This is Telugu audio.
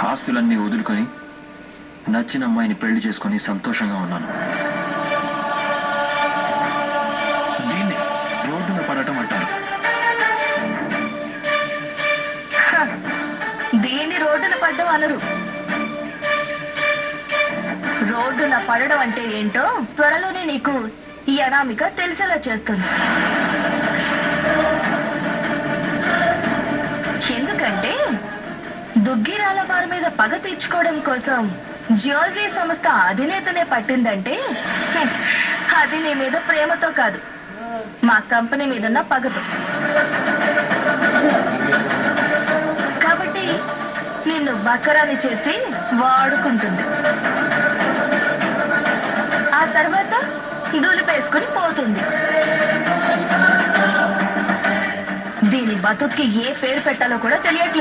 ఆస్తులన్నీ వదులుకొని నచ్చిన అమ్మాయిని పెళ్లి చేసుకొని సంతోషంగా ఉన్నాను. దీన్ని రోడ్డున పడటం అంటారు. దీన్ని రోడ్డున పడ్డం అనరు. రోడ్డున పడడం అంటే ఏంటో త్వరలోనే నీకు ఈ అనామిక తెలిసేలా చేస్తుంది. ఎందుకంటే దుగ్గిరాల వారి మీద పగ తీర్చుకోవడం కోసం జ్యువెలరీ సంస్థ అధినేతనే పట్టిందంటే అది నీ మీద ప్రేమతో కాదు, మా కంపెనీ మీదున్న పగతో. కాబట్టి నిన్ను బకరాని చేసి వాడుకుంటుంది. ఆ తర్వాత దులిపేసుకుని పోతుంది. దీని బతుక్కి ఏ పేరు పెట్టాలో కూడా తెలియట్లేదు.